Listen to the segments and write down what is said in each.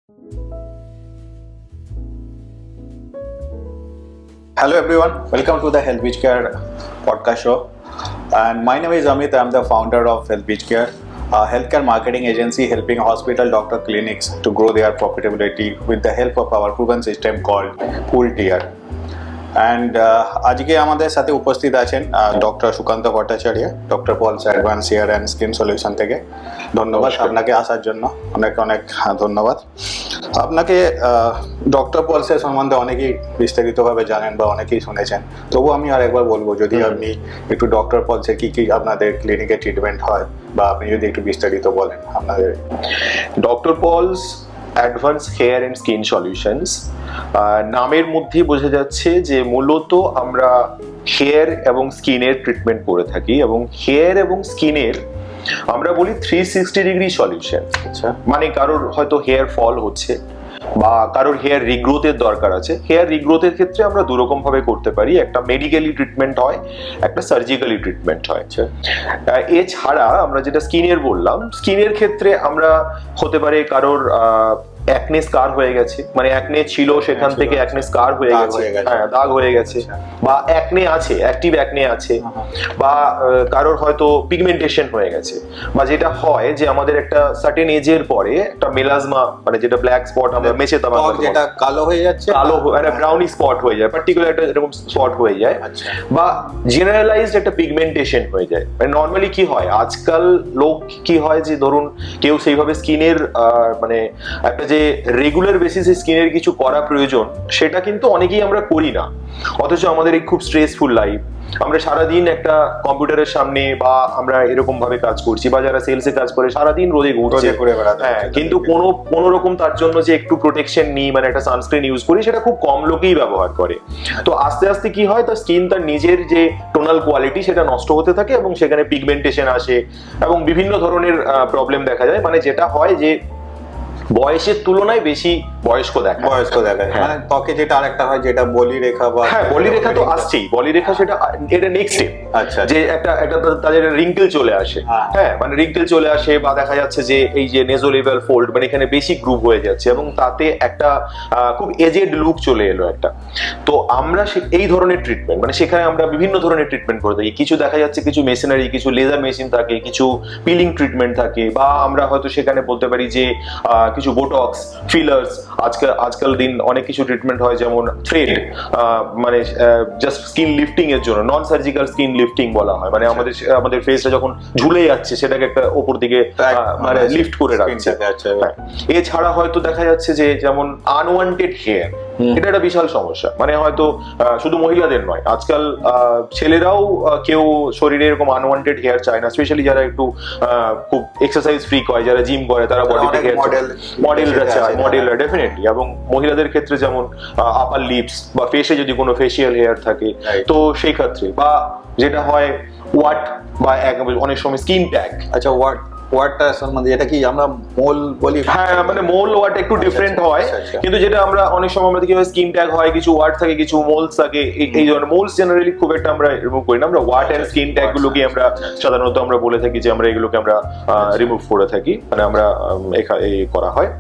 Hello everyone, welcome to the Health Beach Care podcast show. And my name is Amit. I'm the founder of Health Beach Care, a healthcare marketing agency helping hospital doctor clinics to grow their profitability with the help of our proven system called Pool Tier. And আজকে আমাদের সাথে উপস্থিত আছেন doctor Sukanta Bhattacharya, doctor Paul's advance hair and skin solution থেকে। ধন্যবাদ আপনাকে আসার জন্য, অনেক অনেক ধন্যবাদ আপনাকে। ডক্টর পলসের সম্বন্ধে অনেকেই বিস্তারিতভাবে জানেন বা অনেকেই শুনেছেন, তবু আমি আর একবার বলবো যদি আপনি একটু ডক্টর পলসে কি কি আপনাদের ক্লিনিকে ট্রিটমেন্ট হয় বা আপনি যদি একটু বিস্তারিত বলেন আপনাদের। Doctor Paul's advance hair and skin solutions নামের মধ্যে বোঝা যাচ্ছে যে মূলত আমরা হেয়ার এবং স্কিনের ট্রিটমেন্ট করে থাকি, এবং হেয়ার এবং স্কিনের আমরা বলি 360 ডিগ্রি সলিউশন। আচ্ছা, মানে কারোর হয়তো হেয়ার ফল হচ্ছে বা কারোর হেয়ার রিগ্রোথের দরকার আছে। হেয়ার রিগ্রোথের ক্ষেত্রে আমরা দুরকম ভাবে করতে পারি, একটা মেডিকেলি ট্রিটমেন্ট হয়, একটা সার্জিক্যালি ট্রিটমেন্ট হয়। এছাড়া আমরা যেটা স্কিনের বললাম, স্কিনের ক্ষেত্রে আমরা হতে পারে কারোর অ্যাকনে স্কার হয়ে গেছে, মানে অ্যাকনে ছিল সেখান থেকে অ্যাকনে স্কার হয়ে গেছে, হ্যাঁ দাগ হয়ে গেছে, বা অ্যাকনে আছে, অ্যাক্টিভ অ্যাকনে আছে, বা কারোর হয়তো পিগমেন্টেশন হয়ে গেছে, বা যেটা হয় যে আমাদের একটা সার্টেন এজের পরে একটা মেলাজমা, মানে যেটা ব্ল্যাক স্পট আমরা মেচে তামা, যেটা কালো হয়ে যাচ্ছে, কালো মানে ব্রাউনি স্পট হয়ে যায়, পার্টিকুলার একটা এরকম স্পট হয়ে যায়, বা জেনারেলাইজড একটা পিগমেন্টেশন হয়ে যায়। মানে নর্মালি কি হয় আজকাল লোক কি হয় যে ধরুন কেউ সেইভাবে স্কিনের মানে একটা যে রেগুলার বেসিসে স্কিনের কিছু করা প্রয়োজন সেটা কিন্তু অনেকেই আমরা করি না, অথচ আমাদের এই খুব স্ট্রেসফুল লাইফ, আমরা সারাদিন একটা কম্পিউটারের সামনে বা আমরা এরকম ভাবে কাজ করছি, বা যারা সেলসে কাজ করে সারাদিন রোদে ঘুরছে, হ্যাঁ, কিন্তু কোনো রকম তার জন্য যে একটু প্রোটেকশন নিই, মানে একটা সানস্ক্রিন ইউজ করি, সেটা খুব কম লোকেই ব্যবহার করে। তো আস্তে আস্তে কি হয়, তার স্কিন তার নিজের যে টোনাল কোয়ালিটি সেটা নষ্ট হতে থাকে, এবং সেখানে পিগমেন্টেশন আসে এবং বিভিন্ন ধরনের প্রবলেম দেখা যায়। মানে যেটা হয় যে বয়সের তুলনায় বেশি বয়স্ক দেখায়, মানে ত্বকে যেটা আরেকটা হয় যেটা বলি রেখা, বা হ্যাঁ বলি রেখা তো আসছেই, বলি রেখা সেটা এটা নেক্সট স্টেপ। আচ্ছা, যে একটা তাদের রিঙ্কেল চলে আসে, হ্যাঁ মানে রিঙ্কেল চলে আসে, বা দেখা যাচ্ছে যে এই যে নেজোলেভাল ফোল্ড, মানে এখানে বেশি গ্রুপ হয়ে যাচ্ছে, এবং তাতে একটা খুব এজেড লুক চলে এলো একটা। তো আমরা এই ধরনের ট্রিটমেন্ট, মানে সেখানে আমরা বিভিন্ন ধরনের ট্রিটমেন্ট করে থাকি। কিছু দেখা যাচ্ছে কিছু মেশিনারি, কিছু লেজার মেশিন থাকে, কিছু পিলিং ট্রিটমেন্ট থাকে, বা আমরা হয়তো সেখানে বলতে পারি যে কিছু বোটক্স, ফিলার্স, আজকাল দিন অনেক কিছু ট্রিটমেন্ট হয়, যেমন থ্রেড, মানে জাস্ট স্কিন লিফটিং এর জন্য, নন সার্জিক্যাল স্কিন লিফটিং বলা হয়, মানে আমাদের ফেসটা যখন ঝুলে যাচ্ছে সেটাকে একটা ওপর দিকে মানে লিফট করে রাখছে। এছাড়া হয়তো দেখা যাচ্ছে যে যেমন আনওয়ান্টেড হেয়ার, এটা একটা বিশাল সমস্যা। মানে হয়তো শুধু মহিলাদের নয়, আজকাল ছেলেরাও কেউ শরীরে এরকম আনওয়ান্টেড হেয়ার চায় না, স্পেশালি যারা একটু খুব এক্সারসাইজ ফ্রিক হয়, যারা জিম করে, তারা বডিতে মডেলরা চায়, মডেলরা ডেফিনেটলি। এবং মহিলাদের ক্ষেত্রে যেমন আপার লিপস বা ফেসে যদি কোনো ফেসিয়াল হেয়ার থাকে, তো সেই ক্ষেত্রে, বা যেটা হয় ওয়াট, বা অনেক সময় স্কিন ট্যাগ। আচ্ছা, ওয়াটটা সম্বন্ধে এটা কি আমরা মোল বলি? হ্যাঁ, মানে মোল ওয়াট একটু ডিফারেন্ট হয়, কিন্তু যেটা আমরা অনেক সময় আমরা দেখি স্কিন ট্যাগ হয়, কিছু ওয়াট থাকে, কিছু মোলস থাকে। এই ধরনের মোলস জেনারেলি খুব একটা আমরা রিমুভ করি না, আমরা ওয়াট এন্ড স্কিন ট্যাগ গুলোকে আমরা সাধারণত আমরা বলে থাকি যে আমরা এগুলোকে আমরা রিমুভ করে থাকি, মানে আমরা এই করা হয়।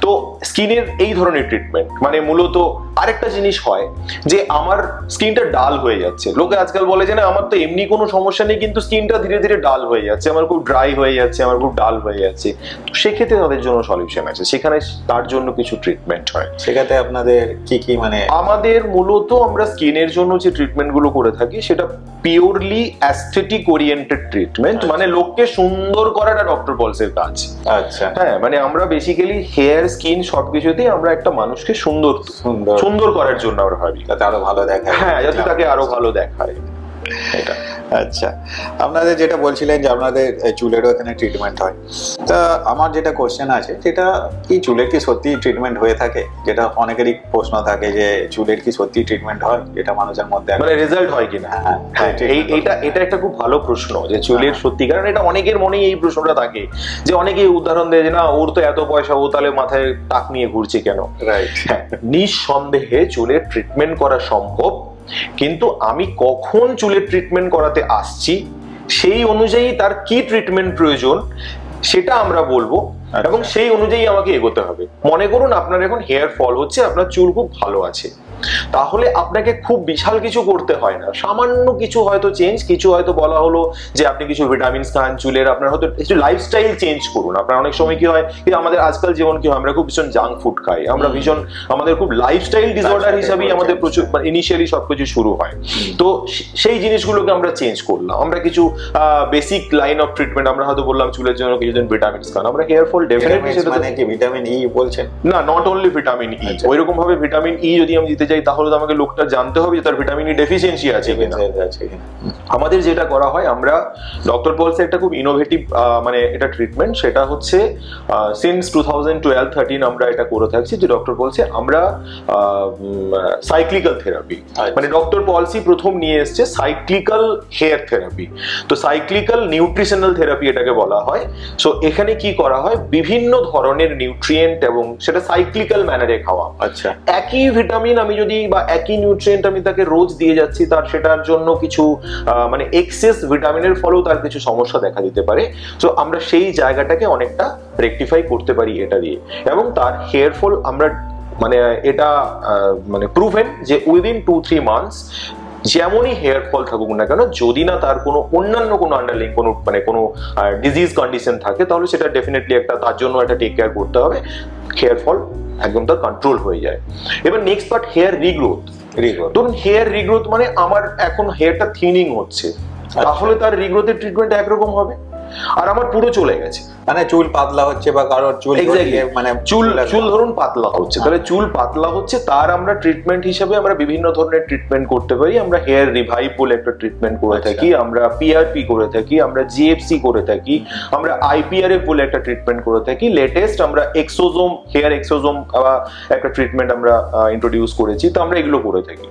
তো স্কিনের এই ধরনের ট্রিটমেন্ট মানে মূলত আরেকটা জিনিস হয় যে আমার স্কিনটা ডাল হয়ে যাচ্ছে। লোকে আজকাল বলে যে না আমার তো এমনি কোনো সমস্যা নেই, কিন্তু স্কিনটা ধীরে ধীরে ডাল হয়ে যাচ্ছে, আমার খুব ড্রাই হয়ে যাচ্ছে, আমার খুব ডাল হয়ে যাচ্ছে। তো সেক্ষেত্রে তাদের জন্য সলিউশন আছে, সেখানে তার জন্য কিছু ট্রিটমেন্ট হয়। সেক্ষেত্রে আপনাদের কি কি, মানে আমাদের মূলত আমরা স্কিনের জন্য যে ট্রিটমেন্ট গুলো করে থাকি সেটা পিওরলি অ্যাস্থেটিক ওরিয়েন্টেড ট্রিটমেন্ট, মানে লোককে সুন্দর করাটা ডক্টর পলসের কাজ। আচ্ছা, হ্যাঁ, মানে আমরা বেসিক্যালি হেয়ার, স্কিন সবকিছুতেই আমরা একটা মানুষকে সুন্দর করার জন্য আমরা ভাবি, যাতে আরো ভালো দেখায়। হ্যাঁ, যাতে তাকে আরো ভালো দেখায়। এটা আচ্ছা, আপনাদের যেটা বলছিলেন যে আপনাদের চুলেরও এখানে ট্রিটমেন্ট হয়, তা আমার যেটা কোশ্চেন আছে সেটা কি চুলের কি সত্যি ট্রিটমেন্ট হয়ে থাকে? যেটা অনেকেরই প্রশ্ন থাকে যে চুলের কি সত্যি ট্রিটমেন্ট হয়, যেটা মানুষের মধ্যে মানে রেজাল্ট হয় কিনা। এটা একটা খুব ভালো প্রশ্ন যে চুলের সত্যি, কারণ এটা অনেকের মনেই এই প্রশ্নটা থাকে যে অনেকেই উদাহরণ দেয় যে না ওর তো এত পয়সা, ও তাহলে মাথায় টাক নিয়ে ঘুরছে কেন। হ্যাঁ, নিঃসন্দেহে চুলের ট্রিটমেন্ট করা সম্ভব, কিন্তু আমি কখন চুলের ট্রিটমেন্ট করাতে আসছি সেই অনুযায়ী তার কি ট্রিটমেন্ট প্রয়োজন সেটা আমরা বলবো। এবং সেই অনুযায়ী আমাকে এগোতে হবে। মনে করুন আপনার এখন হেয়ার ফল হচ্ছে, আপনার চুল খুব ভালো আছে, তাহলে আপনাকে খুব বিশাল কিছু করতে হয় না, সামান্য কিছু হয়তো চেঞ্জ, কিছু হয়তো বলা হলো যে আপনি কিছু ভিটামিনস খান চুলের, আপনার হয়তো কিছু লাইফস্টাইল চেঞ্জ করুন। আপনার অনেক সময় কি হয়, যে আমাদের আজকাল যেমন কি হয়, আমরা খুব ভীষণ জাঙ্ক ফুড খাই, আমরা ভীষণ, আমাদের খুব লাইফস্টাইল ডিসঅর্ডার হিসাবেই আমাদের প্রচুর ইনিশিয়ালি সবকিছু শুরু হয়। তো সেই জিনিসগুলোকে আমরা চেঞ্জ করলাম, আমরা কিছু বেসিক লাইন অফ ট্রিটমেন্ট, আমরা হয়তো বললাম চুলের জন্য কিছুদিন ভিটামিনস খান, আমরা হেয়ার ফল ডেফিনেটলি, মানে কি ভিটামিন ই বলছেন? না, নট অনলি ভিটামিন ই, ওইরকম ভাবে ভিটামিন ই যদি আমি দিতে চাই তাহলে তো আমাকে লোকটা জানতে হবে যে তার ভিটামিন ই ডেফিসিয়েন্সি আছে কিনা। আমাদের যেটা করা হয়, আমরা ডক্টর পলসে একটা খুব ইনোভেটিভ মানে এটা ট্রিটমেন্ট, সেটা হচ্ছে সিন্স 2012-13 আমরা এটা করে থাকছি, যে ডক্টর পলসে আমরা সাইক্লিক্যাল থেরাপি, মানে ডক্টর পলসি প্রথম নিয়ে এসছে সাইক্লিক্যাল হেয়ার থেরাপি। তো সাইক্লিক্যাল নিউট্রিশনাল থেরাপি এটাকে বলা হয়। সো এখানে কি করা হয়, বিভিন্ন ধরনের নিউট্রিয়েন্ট এবং সেটা সাইক্লিক্যাল ম্যানারে খাওয়া। আচ্ছা, একই ভিটামিন আমি যদি বা একই নিউট্রিয়েন্ট আমি তাকে রোজ দিয়ে যাচ্ছি, তার সেটার জন্য কিছু মানে এক্সেস ভিটামিনের ফলেও তার কিছু সমস্যা দেখা দিতে পারে। সো আমরা সেই জায়গাটাকে অনেকটা রেকটিফাই করতে পারি এটা দিয়ে, এবং তার হেয়ার ফল আমরা মানে এটা মানে প্রুভেন যে উইদিন 2-3 মান্থস যেমনই হেয়ার ফল থাকুক না কেন, যদি না তার কোনো অন্যান্য কোনো আন্ডারলাইং কোনো মানে কোনো ডিজিজ কন্ডিশন থাকে, তাহলে সেটা ডেফিনেটলি একটা তার জন্য একটা টেক কেয়ার করতে হবে, হেয়ার ফল একদম তার কন্ট্রোল হয়ে যায়। এবার নেক্সট পার্ট, হেয়ার রিগ্রোথ। ধরুন হেয়ার রিগ্রোথ মানে আমার এখন হেয়ারটা থিনিং হচ্ছে, তাহলে তার রিগ্রোথের ট্রিটমেন্ট একরকম হবে, আর আমার পুরো চলে গেছে, মানে চুল পাতলা হচ্ছে বা কারোর চুল মানে চুল ধরুন পাতলা হচ্ছে, তাহলে চুল পাতলা হচ্ছে, তার আমরা ট্রিটমেন্ট হিসেবে আমরা বিভিন্ন ধরনের ট্রিটমেন্ট করতে পারি। আমরা হেয়ার রিভাইভ বলে একটা ট্রিটমেন্ট করে থাকি, আমরা পিআরপি করে থাকি, আমরা জিএফসি করে থাকি, আমরা আইপিআরএফ বলে একটা ট্রিটমেন্ট করে থাকি। লেটেস্ট আমরা এক্সোজোম, হেয়ার এক্সোজোম একটা ট্রিটমেন্ট আমরা ইন্ট্রোডিউস করেছি, তো আমরা এগুলো করে থাকি।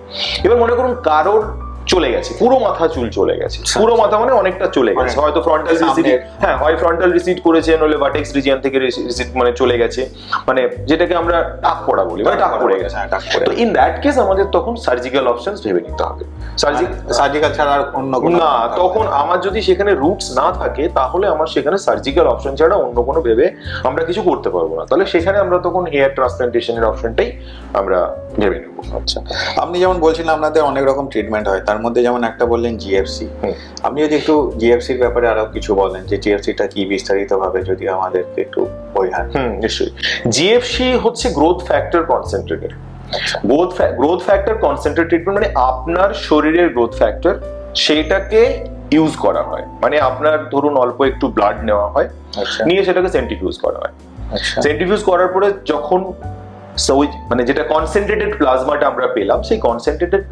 এবার মনে করুন কারোর চলে গেছে, পুরো মাথা চুল চলে গেছে, পুরো মাথা মানে অনেকটা চলে গেছে, হয়তো ফ্রন্টাল রিসিড, হ্যাঁ হয় ফ্রন্টাল রিসিড করেছে, নলে ভার্টেক্স রিজিয়ন থেকে রিসিড মানে চলে গেছে, মানে যেটাকে আমরা টাক পড়া বলি, মানে টাক পড়ে গেছে। তো ইন দ্যাট কেস আমাদের তখন সার্জিক্যাল অপশনস ভেবে নিতে হবে। সার্জিক্যাল ছাড়া আর অন্য কোনো না, তখন আমার যদি সেখানে রুটস না থাকে, তাহলে আমার সেখানে সার্জিক্যাল অপশন ছাড়া অন্য কোনো ভেবে আমরা কিছু করতে পারবো না, তাহলে সেখানে আমরা তখন হেয়ার ট্রান্সপ্লান্টেশনের অপশনটাই আমরা ভেবে নেব। আচ্ছা, আপনি যেমন বলছিলেন আপনাদের অনেক রকম ট্রিটমেন্ট হয়, তার মধ্যে যেমন একটা বললেন জিএফসি, আপনি যদি একটু জিএফসির ব্যাপারে আরো কিছু বলেন, যে জিএফসিটা কি বিস্তারিত ভাবে যদি আমাদেরকে একটু বোঝান। নিশ্চয়ই। জিএফসি হচ্ছে growth factor concentrated. Growth factor concentrate treatment মানে আপনার শরীরের গ্রোথ ফ্যাক্টর সেইটাকে ইউজ করা হয়, মানে আপনার ধরুন অল্প একটু ব্লাড নেওয়া হয়, নিয়ে সেটাকে সেন্ট্রিফিউজ করা হয়। সেন্ট্রিফিউজ করার পরে যখন মানে যেটা কনসেন্ট্রেটেড প্লাজমাটা আমরা পেলাম, সেই কনসেন্ট্রেটেড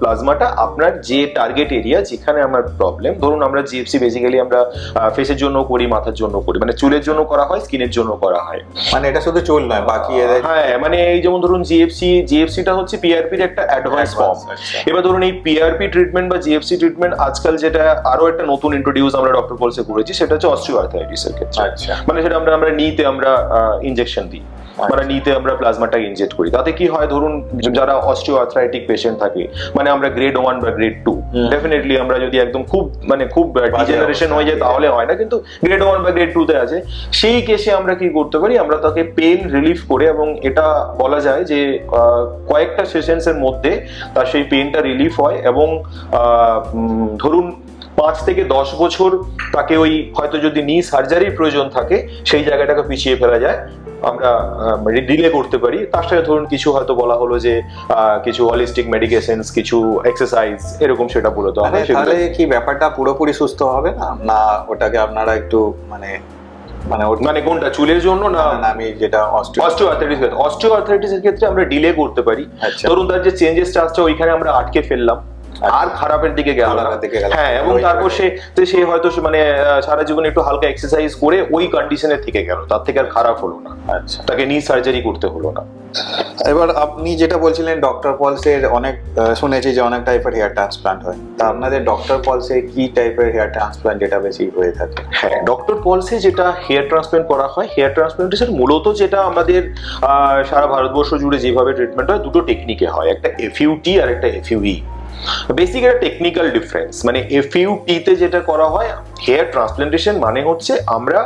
প্লাজমাটা আপনার যে টার্গেট এরিয়া যেখানে আমার প্রবলেম, ধরুন আমরা জিএফসি বেসিক্যালি আমরা ফেসের জন্য করি, মাথার জন্য করি, মানে চুলের জন্য করা হয়, স্কিনের জন্য করা হয়, মানে এটা শুধু চুল নয় বাকি হ্যাঁ, মানে এই যেমন ধরুন জিএফসিটা হচ্ছে পিআরপির একটা অ্যাডভান্স ফর্ম। এবার ধরুন এই পিআরপি ট্রিটমেন্ট বা জিএফসি ট্রিটমেন্ট আজকাল যেটা আরো একটা নতুন ইন্ট্রোডিউস আমরা ডক্টর পলসে করেছি, সেটা হচ্ছে অস্টিওআর্থ্রাইটিসের ক্ষেত্রে। মানে সেটা আমরা নিতে আমরা ইনজেকশন দিই, মানে নিতে আমরা প্লাজমাটা ইনজেক্ট করি। তাতে কি হয়, ধরুন যারা অস্টিওআর্থ্রাইটিক পেশেন্ট থাকে, মানে আমরা গ্রেড 1 বা গ্রেড 2, ডেফিনেটলি আমরা যদি একদম খুব ডিজেনারেশন হয়ে যায় তাহলে হয় না, কিন্তু গ্রেড 1 বা গ্রেড 2 তে আছে, সেই কেসে আমরা কি করতে পারি, আমরা তাকে পেন রিলিফ করে, এবং এটা বলা যায় যে কয়েকটা সেশনস এর মধ্যে তার সেই পেনটা রিলিফ হয়, এবং ধরুন 5 থেকে 10 বছর তাকে ওই হয়তো যদি নি সার্জারির প্রয়োজন থাকে, সেই জায়গাটাকে পিছিয়ে ফেলা যায়, আমরা ডিলে করতে পারি। তার সাথে ধরুন কিছু হয়তো বলা হলো যে কিছু হলিস্টিক মেডিকেশনস, কিছু এক্সারসাইজ, এরকম সেটা বলে দেওয়া হয়। তাহলে কি ব্যাপারটা পুরোপুরি সুস্থ হবে না, না ওটাকে আপনারা একটু মানে কোনটা চুলের জন্য না আমি যেটা অস্টিওআর্থ্রাইটিসের ক্ষেত্রে আমরা ডিলে করতে পারি। ধরুন তার যে চেঞ্জেসটা আসছে ওইখানে আমরা আটকে ফেললাম, আর খারাপের দিকে গেল, হ্যাঁ, এবং তারপর সে হয়তো মানে সারা জীবন একটু হালকা এক্সারসাইজ করে ওই কন্ডিশনে থেকে গেল, তার থেকে আর খারাপ হলো না, তাকে নি সার্জারি করতে হলো না। এবার আপনি যেটা বলছিলেন ডক্টর পলসের অনেক শুনেছি যে অনেক টাইপের হেয়ার ট্রান্সপ্লান্ট হয়, তা আপনাদের ডক্টর পলসে কি টাইপের হেয়ার ট্রান্সপ্লান্ট যেটা বেশি হয়ে থাকে? হ্যাঁ, ডক্টর পলসে যেটা হেয়ার ট্রান্সপ্লান্ট করা হয়, হেয়ার ট্রান্সপ্লান্টেশন মূলত যেটা আমাদের সারা ভারতবর্ষ জুড়ে যেভাবে ট্রিটমেন্ট হয়, দুটো টেকনিকে হয়, একটা এফইউটি আর একটা এফইউই। বেসিক একটা টেকনিক্যাল ডিফারেন্স, মানে এফইউটি তে যেটা করা হয় হেয়ার ট্রান্সপ্লান্টেশন মানে হচ্ছে আমরা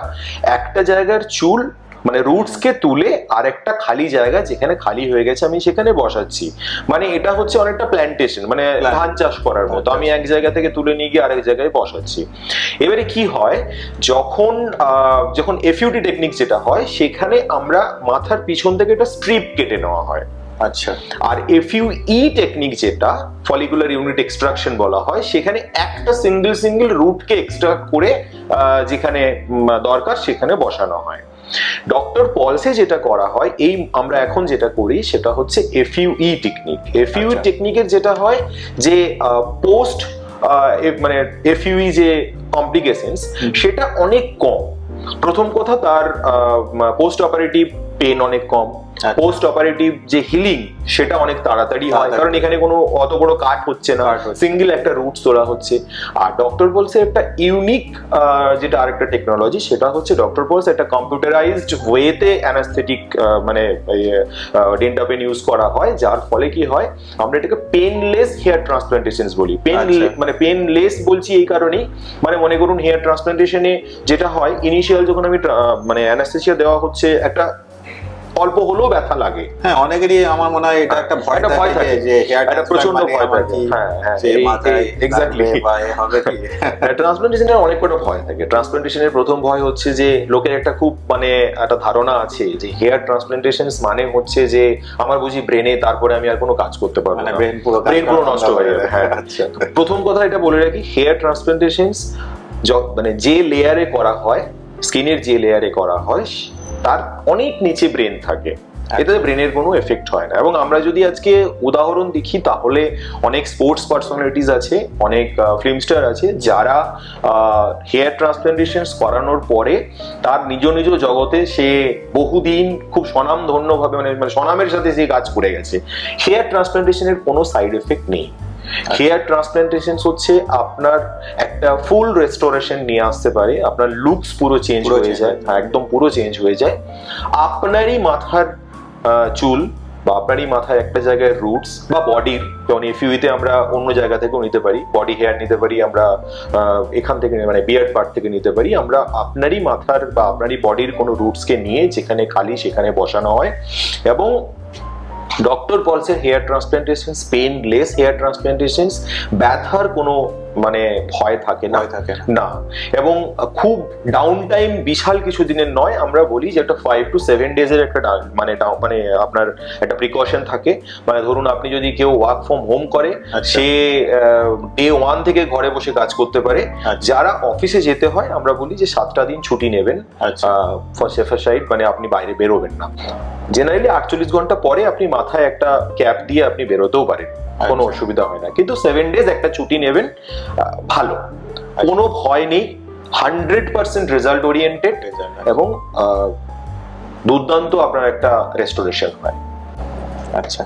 একটা জায়গার চুল মানে রুটসকে তুলে আরেকটা খালি জায়গা যেখানে খালি হয়ে গেছে আমি সেখানে বসাচ্ছি। মানে এটা হচ্ছে অনেকটা প্ল্যান্টেশন, মানে ধান চাষ করার মতো, আমি এক জায়গা থেকে তুলে নিয়ে গিয়ে আরেক জায়গায় বসাচ্ছি। এবারে কি হয়, যখন এফইউটি টেকনিক যেটা হয় সেখানে আমরা মাথার পিছন থেকে একটা স্ট্রিপ কেটে নেওয়া হয়। আচ্ছা। আর এফইউই টেকনিক যেটা ফলিকুলার ইউনিট এক্সট্রাকশন বলা হয়, সেখানে একটা সিঙ্গেল রুটকে এক্সট্রাক্ট করে যেখানে দরকার সেখানে বসানো হয়। ডক্টর পলসে যেটা করা হয়, এই আমরা এখন যেটা করি সেটা হচ্ছে এফইউই টেকনিক। এফইউই টেকনিকের যেটা হয় যে পোস্ট মানে এফইউই যে কমপ্লিকেশনস সেটা অনেক কম। প্রথম কথা, তার পোস্ট অপারেটিভ পেন অনেক কম, পোস্ট অপারেটিভ যে হিলিং সেটা অনেক তাড়াতাড়ি হয়, কারণ এখানে কোনো অত বড় কাট হচ্ছে না, সিঙ্গেল একটা রুট তোলা হচ্ছে। আর ডক্টর পলসে একটা ইউনিক যেটা আরেকটা টেকনোলজি, সেটা হচ্ছে ডক্টর পলস একটা কম্পিউটারাইজড ওয়েতে অ্যানাস্থেটিক মানে ডেন্টাপেন ইউজ করা হয়, যার ফলে কি হয়, আমরা এটাকে পেনলেস হেয়ার ট্রান্সপ্লান্টেশনস বলি। মানে পেনলেস বলছি এই কারণেই, মানে মনে করুন হেয়ার ট্রান্সপ্লান্টেশনে যেটা হয়, ইনিশিয়াল যখন আমি মানে অ্যানাস্থেসিয়া দেওয়া হচ্ছে, একটা অল্প হলেও ব্যথা লাগে। হ্যাঁ, অনেকেরই আমার মনে হয় এটা একটা ভয় থাকে যে হেয়ার প্রচন্ড ভয় থাকে। এক্স্যাক্টলি, হবে কি ট্রান্সপ্লান্টেশনের অনেক কটা ভয় থাকে। ট্রান্সপ্লান্টেশনের প্রথম ভয় হচ্ছে যে লোকের একটা খুব মানে একটা ধারণা আছে যে হেয়ার ট্রান্সপ্লান্টেশন মানে হচ্ছে যে আমার বুঝি ব্রেনে তারপরে আমি আর কোনো কাজ করতে পারবো না, ব্রেন পুরো নষ্ট হয়ে যাবে। হ্যাঁ, প্রথম কথা এটা বলে রাখি, হেয়ার ট্রান্সপ্লান্টেশন মানে যে লেয়ারে করা হয়, স্কিনের যে লেয়ারে করা হয়, তার অনেক নিচে ব্রেন থাকে, এটাতে ব্রেনের কোনো এফেক্ট হয় না। এবং আমরা যদি আজকে উদাহরণ দেখি, তাহলে অনেক স্পোর্টস পার্সোনালিটিস আছে, অনেক ফিল্ম স্টার আছে, যারা হেয়ার ট্রান্সপ্লান্টেশন করানোর পরে তার নিজ নিজ জগতে সে বহুদিন খুব স্বনামধন্যভাবে মানে স্বনামের সাথে সে কাজ করে গেছে। হেয়ার ট্রান্সপ্লান্টেশনের কোনো সাইড এফেক্ট নেই। হেয়ার ট্রান্সপ্লান্টেশন হচ্ছে আপনার একটা ফুল রেস্টোরেশন নিয়ে আসতে পারে, আপনার লুকস পুরো চেঞ্জ হয়ে যায়, একদম পুরো চেঞ্জ হয়ে যায়। আপনারই মাথার চুল বা আপনারই মাথায় একটা জায়গায় রুটস বা বডির, যেমন এফইউতে আমরা অন্য জায়গা থেকেও নিতে পারি, বডি হেয়ার নিতে পারি আমরা, এখান থেকে মানে বিয়ার্ড পার্ট থেকে নিতে পারি আমরা, আপনারই মাথার বা আপনারই বডির কোনো রুটসকে নিয়ে যেখানে খালি সেখানে বসানো হয়। এবং ডক্টর পলসের hair transplantation painless hair transplantation, ব্যথার কোনো মানে ভয় থাকে না, এবং খুব ডাউন টাইম বিশাল কিছু দিনের নয়। আমরা বলি যে একটা 5 to 7 ডেজের একটা মানে আপনার একটা প্রিকশন থাকে। মানে ধরুন আপনি যদি কেউ ওয়ার্ক ফ্রম হোম করে, সে ডে 1 থেকে ঘরে বসে কাজ করতে পারে। যারা অফিসে যেতে হয়, আমরা বলি যে 7টা দিন ছুটি নেবেন, ফর সেফার সাইড, মানে আপনি বাইরে বেরোবেন না। জেনারেলি 48 ঘন্টা পরে আপনি মাথায় একটা ক্যাপ দিয়ে আপনি বেরোতেও পারেন, কোনো অসুবিধা হয় না। কিন্তু 7 ডেজ একটা ছুটি নেবেন, ভালো, কোনো ভয় নেই, 100% রেজাল্ট ওরিয়েন্টেড, এবং দুর্দান্ত আপনার একটা রেস্টোরেশন হয়। আচ্ছা,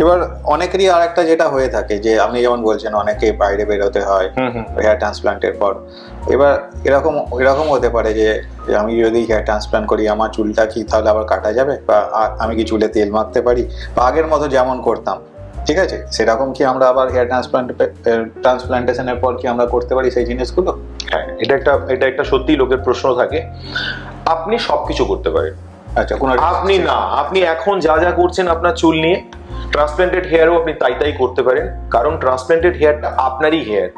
এবার অনেকেরই আর একটা যেটা হয়ে থাকে যে আপনি যেমন বলছেন অনেকে বাইরে বেরোতে হয় হেয়ার ট্রান্সপ্লান্টের পর। এবার এরকম হতে পারে যে আমি যদি হেয়ার ট্রান্সপ্লান্ট করি, আমার চুলটা কি তাহলে আবার কাটা যাবে, বা আমি কি চুলে তেল মাখতে পারি, বা আগের মতো যেমন করতাম, ঠিক আছে, সেরকম কি আমরা আবার হেয়ার ট্রান্সপ্লান্টেশনের পর কি আমরা করতে পারি সেই জিনিসগুলো? হ্যাঁ, এটা একটা সত্যি লোকের প্রশ্ন থাকে। আপনি সবকিছু করতে পারেন। আচ্ছা, আপনি এখন যা করছেন আপনার চুল নিয়ে, ট্রান্সপ্লান্টেড হেয়ারও আপনি তাই করতে পারেন, কারণ ট্রান্সপ্লান্টেড হেয়ারটা আপনারই হেয়ার,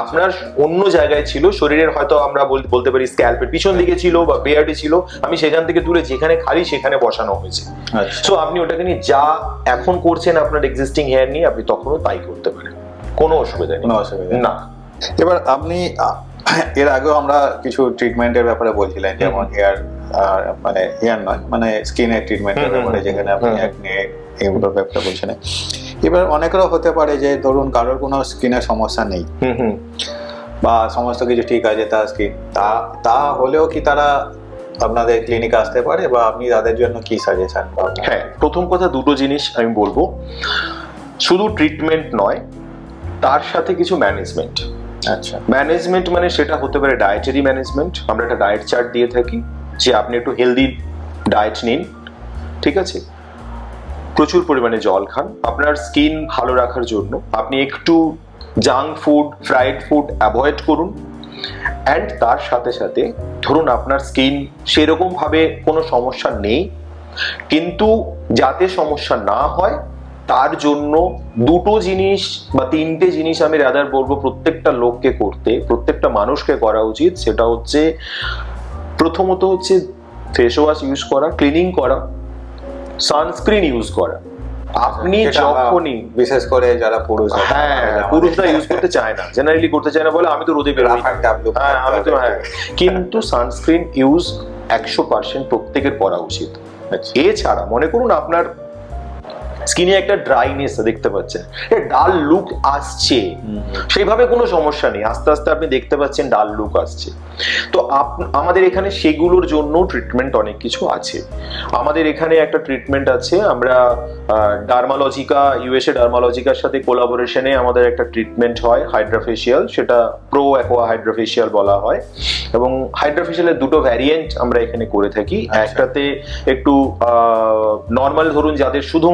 আপনার অন্য জায়গায় ছিল শরীরের, হয়তো আমরা বলতে পারি স্ক্যাল্পের পিছন দিকে ছিল বা বেয়ার্ডে ছিল, আমি সেখান থেকে তুলে যেখানে খালি সেখানে বসানো হয়েছে। সো আপনি ওটাকে নিয়ে যা এখন করছেন আপনার এক্সিস্টিং হেয়ার নিয়ে, আপনি তখনও তাই করতে পারেন, কোনো অসুবিধা নেই না। এবার আপনি এর আগেও আমরা কিছু ট্রিটমেন্টের ব্যাপারে বলছিলেন, যেমন হেয়ার মানে হেয়ার নয় মানে স্কিনের ট্রিটমেন্টের ব্যাপারে, যেখানে আপনি একনে এগুলোর ব্যাপারে বলছেন। এবার অনেকেরও হতে পারে যে ধরুন কারোর কোনো স্কিনের সমস্যা নেই বা সমস্ত কিছু ঠিক আছে তার স্কিন, তা হলেও কি তারা আপনাদের ক্লিনিকে আসতে পারে, বা আপনি তাদের জন্য কি সাজেশন? হ্যাঁ, প্রথম কথা দুটো জিনিস আমি বলবো, শুধু ট্রিটমেন্ট নয়, তার সাথে কিছু ম্যানেজমেন্ট। আচ্ছা, ম্যানেজমেন্ট মানে সেটা হতে পারে ডায়েটারি ম্যানেজমেন্ট। আমরা একটা ডায়েট চার্ট দিয়ে থাকি যে আপনি একটু হেলদি ডায়েট নিন, ঠিক আছে, প্রচুর পরিমাণে জল খান, আপনার স্কিন ভালো রাখার জন্য আপনি একটু junk food, fried food avoid করুন, অ্যান্ড তার সাথে সাথে ধরুন আপনার স্কিন সেরকম ভাবে কোনো সমস্যা নেই, কিন্তু যাতে সমস্যা না হয় তার জন্য দুটো জিনিস বা তিনটে জিনিস আমি রাদার বলবো প্রত্যেকটা লোককে করতে, প্রত্যেকটা মানুষকে করা উচিত। সেটা হচ্ছে প্রথমত হচ্ছে ফেস ওয়াশ ইউজ করা, ক্লিনিং করা, সানস্ক্রিন ইউজ করা। আপনি যখনই বিশেষ করে যারা পুরুষ, হ্যাঁ পুরুষরা ইউজ করতে চায় না, জেনারেলি করতে চায় না বলে আমি তো রোদে বেরোই, হ্যাঁ আমি তো হ্যাঁ, কিন্তু সানস্ক্রিন ইউজ 100% প্রত্যেকের করা উচিত। এছাড়া মনে করুন আপনার স্কিনে একটা ড্রাইনেস দেখতে পাচ্ছেন, ডাল লুক আসছে, সেইভাবে কোনো সমস্যা নেই, আস্তে আস্তে আপনি দেখতে পাচ্ছেন ডাল লুক আসছে, তো আমাদের এখানে সেগুলোর জন্য ট্রিটমেন্ট অনেক কিছু আছে। আমাদের এখানে একটা ট্রিটমেন্ট আছে, আমরা ডার্মালজিকা, ইউএসএ ডার্মালজিকার সাথে কোলাবোরেশনে আমাদের একটা ট্রিটমেন্ট হয় হাইড্রাফেশিয়াল, সেটা প্রো অ্যাকোয়া হাইড্রাফেশিয়াল বলা হয়, এবং হাইড্রাফেশিয়ালের দুটো ভ্যারিয়েন্ট আমরা এখানে করে থাকি। একটাতে একটু নর্মাল, ধরুন যাদের শুধু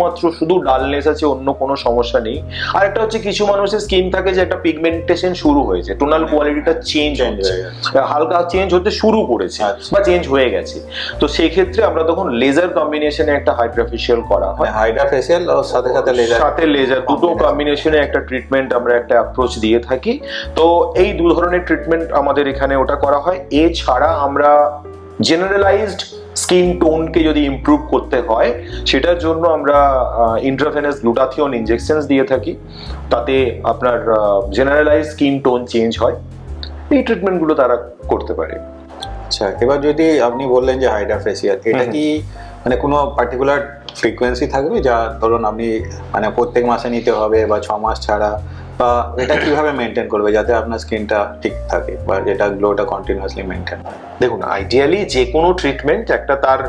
ডালনেস আছে, অন্য কোনো সমস্যা নেই, আর একটা হচ্ছে কিছু মানুষের স্কিন থাকে যে একটা পিগমেন্টেশন শুরু হয়েছে, টোনাল কোয়ালিটিটা চেঞ্জ হচ্ছে, হালকা চেঞ্জ হতে শুরু করেছে বা চেঞ্জ হয়ে গেছে, তো সেই ক্ষেত্রে আমরা তখন লেজার কম্বিনেশনে একটা হাইড্রাফেশিয়াল করা হয়। হাইড্রাফেশিয়াল ও সাথে লেজার দুটো কম্বিনেশনে একটা ট্রিটমেন্ট আমরা একটা অ্যাপ্রোচ দিয়ে থাকি। তো এই দু ধরনের ট্রিটমেন্ট আমাদের এখানে ওটা করা হয়। এছাড়া আমরা জেনারেলাইজড স্কিন টোনকে যদি ইমপ্রুভ করতে হয় সেটার জন্য আমরা ইন্ট্রাভেনাস গ্লুটাথিয়ন ইনজেকশনস দিয়ে থাকি, তাতে আপনার জেনারেলাইজ স্কিন টোন চেঞ্জ হয়। এই ট্রিটমেন্টগুলো তারা করতে পারে। আচ্ছা, এবার যদি আপনি বললেন যে হাইড্রাফেশিয়াল, এটা কি মানে কোনো পার্টিকুলার ফ্রিকোয়েন্সি থাকবে, যা ধরুন আপনি মানে প্রত্যেক মাসে নিতে হবে বা 6 মাস ছাড়া, বা এটা কিভাবে মেনটেন করবে যাতে আপনার স্কিনটা ঠিক থাকে বা যেটা গ্লোটা কন্টিনিউয়াসলি মেনটেন হয়? দেখুন, আইডিয়ালি যে কোনো ট্রিটমেন্ট একটা তার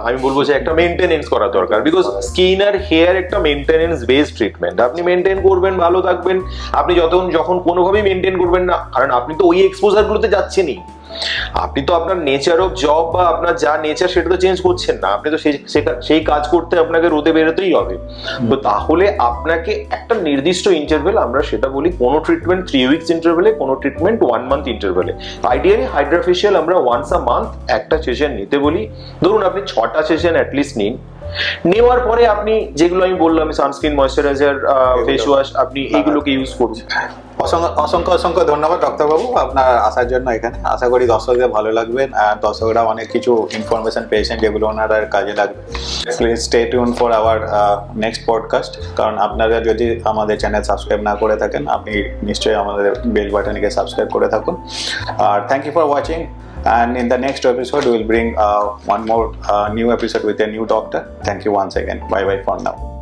আমি বলবো যে একটা মেনটেনেন্স করা দরকার, বিকজ স্কিন আর হেয়ার একটা মেনটেনেন্স বেসড ট্রিটমেন্ট। আপনি মেনটেন করবেন, ভালো থাকবেন, আপনি যখন কোনোভাবেই মেনটেন করবেন না, কারণ আপনি তো ওই এক্সপোজার গুলোতে যাচ্ছেনই, আপনি তো আপনার নেচার অফ জব বা আপনার যা নেচার সেটা তো চেঞ্জ করছেন না, আপনি তো সেই কাজ করতে আপনাকে রোদে বেরোতেই হবে। তো তাহলে আপনাকে একটা নির্দিষ্ট ইন্টারভেল, আমরা সেটা বলি কোনো ট্রিটমেন্ট 3 উইকস ইন্টারভেলে, কোনো ট্রিটমেন্ট 1 মান্থ ইন্টারভেলে। আইডিয়ালি হাইড্রাফেশিয়াল আমরা ওয়ান্স আ মান্থ একটা সেশন নিতে বলি। ধরুন আপনি 6টা সেশন অ্যাটলিস্ট নিন, নেওয়ার পরে আপনি যেগুলো আমি বললাম সানস্ক্রিন, ময়েশ্চারাইজার, ফেস ওয়াশ, আপনি এইগুলোকে ইউজ করুন। অসংখ্য ধন্যবাদ ডাক্তারবাবু আপনার আসার জন্য এখানে। আশা করি দর্শকদের ভালো লাগবেন, আর দর্শকরা অনেক কিছু ইনফরমেশন পেয়েছেন যেগুলো ওনারা কাজে লাগবে। Please stay tune for our next podcast, কারণ আপনারা যদি আমাদের চ্যানেল সাবস্ক্রাইব না করে থাকেন, আপনি নিশ্চয়ই আমাদের বেল বাটনকে সাবস্ক্রাইব করে থাকুন। আর thank you for watching, and in the next episode we will bring one more new episode with a new doctor. Thank you once again. Bye bye for now.